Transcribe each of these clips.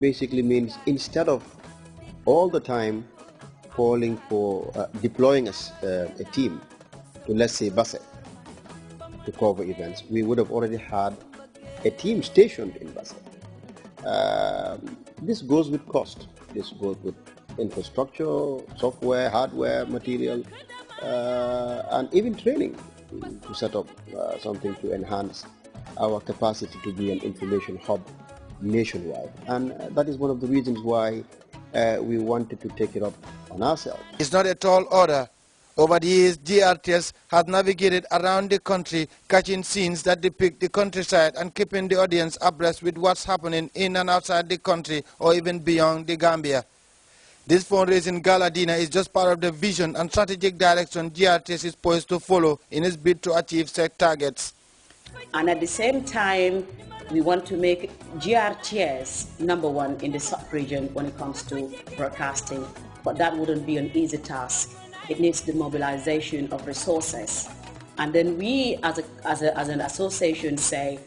Basically means instead of all the time calling for deploying a team to, let's say, Basse to cover events, we would have already had a team stationed in Basse. This goes with cost. This goes with infrastructure, software, hardware, material, and even training to set up something to enhance our capacity to be an information hub nationwide. And that is one of the reasons why we wanted to take it up on ourselves. It's not a tall order. Over the years, GRTS has navigated around the country, catching scenes that depict the countryside and keeping the audience abreast with what's happening in and outside the country or even beyond the Gambia. This fundraising gala dinner is just part of the vision and strategic direction GRTS is poised to follow in its bid to achieve set targets. And at the same time, we want to make GRTS #1 in the sub-region when it comes to broadcasting. But that wouldn't be an easy task. It needs the mobilization of resources. And then we, as an association, say,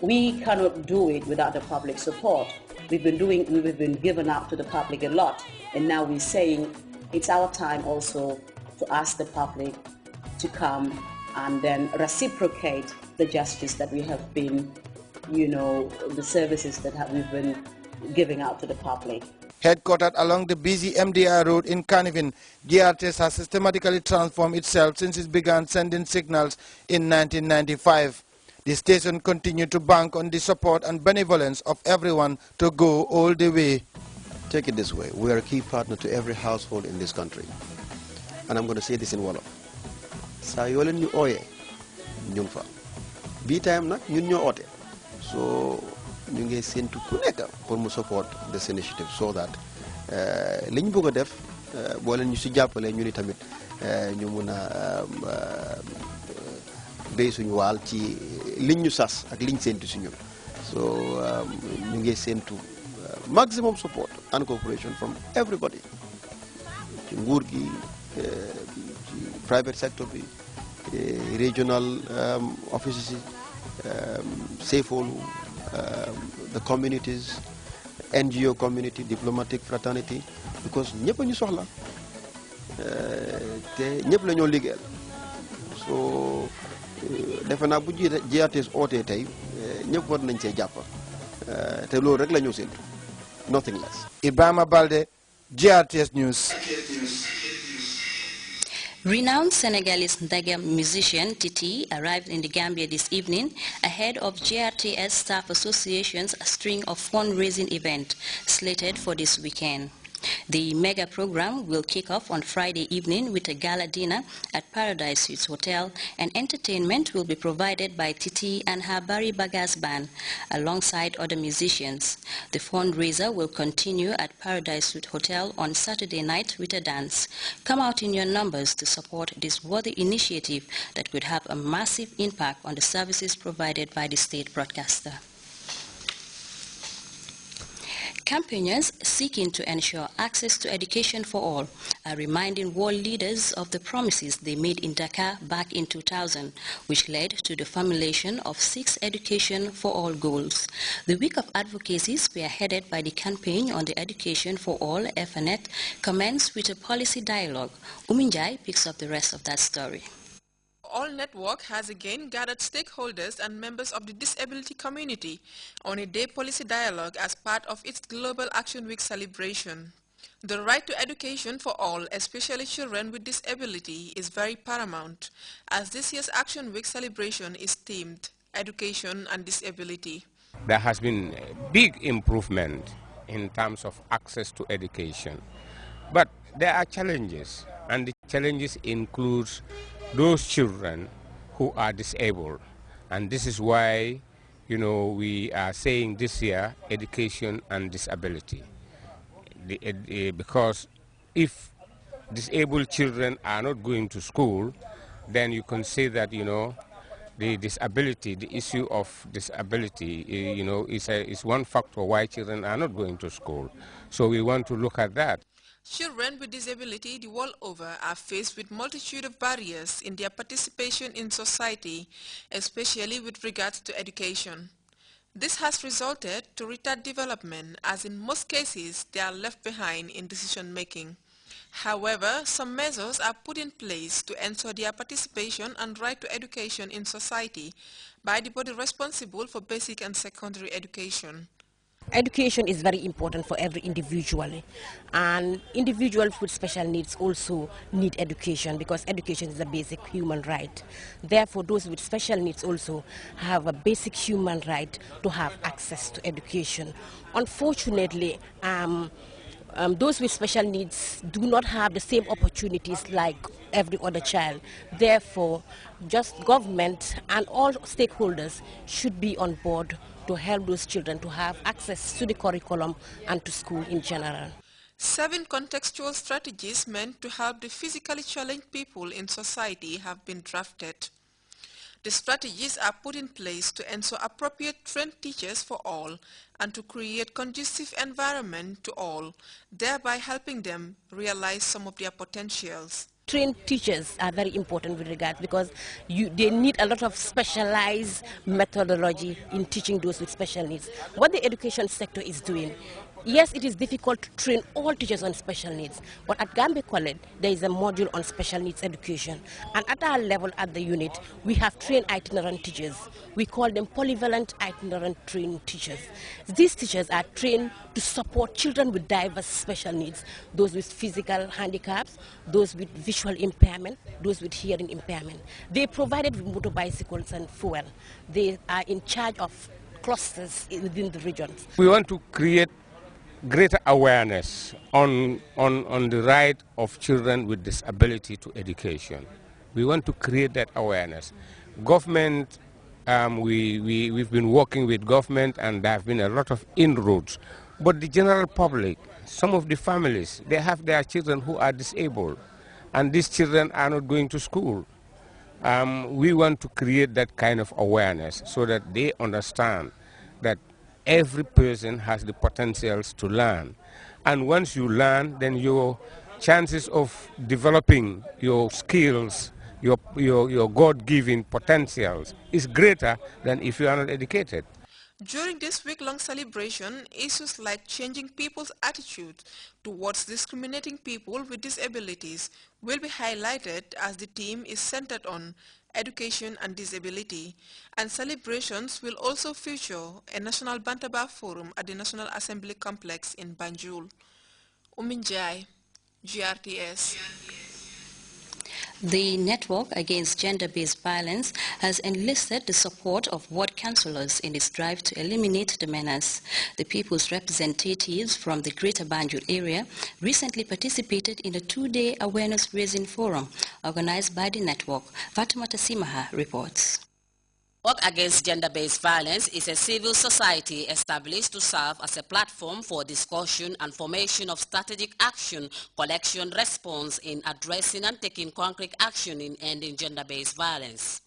we cannot do it without the public support. We've been giving out to the public a lot. And now we're saying it's our time also to ask the public to come and then reciprocate the justice that we have been, the services that we've been giving out to the public. Headquartered along the busy MDI road in Carnivin, GRTS has systematically transformed itself since it began sending signals in 1995. The station continued to bank on the support and benevolence of everyone to go all the way. Take it this way, we are a key partner to every household in this country. And I'm going to say this in Wolof. Saa yoo leen ñu ooyee ñu ngi fa bii time nag ñun ñoo oote so ñu ngi séntu ku nekk pour mu support this initiative so that liñ bëgg a def boo leen ñu si jàppalee ñu ni tamit ñu mun a béy suñu waal ci liñ ñu sas ak liñ séntu si ñun so ñu ngi séntu maximum support and cooperation from everybody ci nguur gi ci private sector bi regional offices the communities, NGO community, diplomatic fraternity, because ñëpp ñu soxla te ñëpp la ñoo liggéeyal so defe naa bu GRTS ootee tey ñëpp war nañ see jàpp te loolu rek la ñu séntu nothing less. Ibrahima Balde, GRTS News. Renowned Senegalese ndagam musician Titi arrived in the Gambia this evening ahead of GRTS Staff Association's string of fundraising events slated for this weekend. The mega program will kick off on Friday evening with a gala dinner at Paradise Suites Hotel, and entertainment will be provided by Titi and her Bari Bagas band alongside other musicians. The fundraiser will continue at Paradise Suites Hotel on Saturday night with a dance. Come out in your numbers to support this worthy initiative that could have a massive impact on the services provided by the state broadcaster. Campaigners seeking to ensure access to education for all are reminding world leaders of the promises they made in Dakar back in 2000, which led to the formulation of 6 Education for All goals. The week of advocacy, spearheaded by the Campaign on the Education for All (FNET), commenced with a policy dialogue. Uminjai picks up the rest of that story. All Network has again gathered stakeholders and members of the disability community on a day policy dialogue as part of its Global Action Week celebration. The right to education for all, especially children with disability, is very paramount, as this year's Action Week celebration is themed Education and Disability. There has been a big improvement in terms of access to education, but there are challenges, and the challenges include those children who are disabled, and this is why we are saying this year education and disability, because if disabled children are not going to school, then you can say that the disability, the issue of disability, is one factor why children are not going to school. So we want to look at that. Children with disability the world over are faced with multitude of barriers in their participation in society, especially with regards to education. This has resulted to retard development, as in most cases they are left behind in decision making. However, some measures are put in place to ensure their participation and right to education in society by the body responsible for basic and secondary education. Education is very important for every individual, and individuals with special needs also need education because education is a basic human right. Therefore, those with special needs also have a basic human right to have access to education. Unfortunately, those with special needs do not have the same opportunities like every other child. Therefore, just government and all stakeholders should be on board to help those children to have access to the curriculum and to school in general. 7 contextual strategies meant to help the physically challenged people in society have been drafted. The strategies are put in place to ensure appropriate trained teachers for all and to create conducive environment to all, thereby helping them realize some of their potentials. Trained teachers are very important with regards because they need a lot of specialized methodology in teaching those with special needs. What the education sector is doing, yes, it is difficult to train all teachers on special needs, but at Gambia College, there is a module on special needs education. And at our level at the unit, we have trained itinerant teachers. We call them polyvalent itinerant trained teachers. These teachers are trained to support children with diverse special needs, those with physical handicaps, those with visual impairment, those with hearing impairment. They provided with motor bicycles and fuel. They are in charge of clusters within the regions. We want to create greater awareness on the right of children with disability to education. We want to create that awareness. Government, we've been working with government and there have been a lot of inroads. But the general public, some of the families, they have their children who are disabled and these children are not going to school. We want to create that kind of awareness so that they understand that every person has the potentials to learn. And once you learn, then your chances of developing your skills, your God-given potentials is greater than if you are not educated. During this week-long celebration, issues like changing people's attitude towards discriminating people with disabilities will be highlighted as the theme is centered on education and disability, and celebrations will also feature a National Bantaba Forum at the National Assembly Complex in Banjul. Uminjai, GRTS. The Network Against Gender-Based Violence has enlisted the support of ward councillors in its drive to eliminate the menace. The people's representatives from the Greater Banjul area recently participated in a 2-day awareness-raising forum organized by the network. Fatimata Simaha reports. Work Against Gender-Based Violence is a civil society established to serve as a platform for discussion and formation of strategic action, collection, response in addressing and taking concrete action in ending gender-based violence.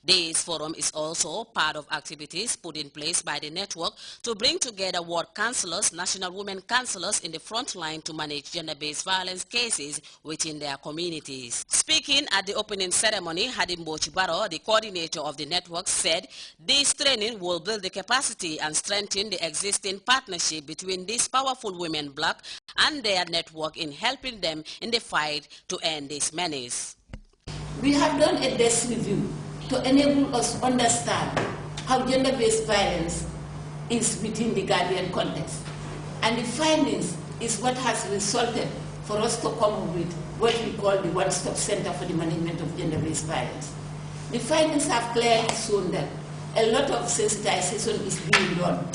This forum is also part of activities put in place by the network to bring together ward councillors, national women councillors in the front line to manage gender-based violence cases within their communities. Speaking at the opening ceremony, Hadimbo Chibaro, the coordinator of the network, said this training will build the capacity and strengthen the existing partnership between these powerful women bloc and their network in helping them in the fight to end this menace. We have done a desk review to enable us to understand how gender-based violence is within the Gambian context. And the findings is what has resulted for us to come up with what we call the one-stop center for the management of gender-based violence. The findings have clearly shown that a lot of sensitization is being done.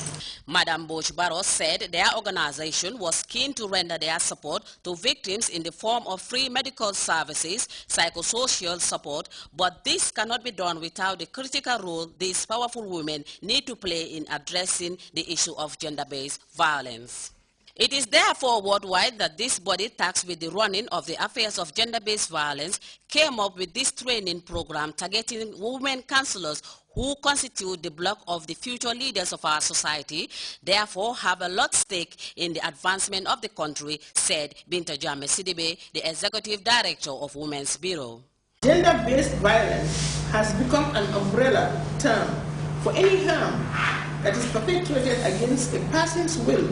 Madam Boch Barros said their organization was keen to render their support to victims in the form of free medical services, psychosocial support, but this cannot be done without the critical role these powerful women need to play in addressing the issue of gender-based violence. It is therefore worldwide that this body tasked with the running of the affairs of gender-based violence came up with this training program targeting women councillors who constitute the block of the future leaders of our society, therefore have a lot stake in the advancement of the country, said Binta Jame Sidibe, the Executive Director of Women's Bureau. Gender-based violence has become an umbrella term for any harm that is perpetuated against a person's will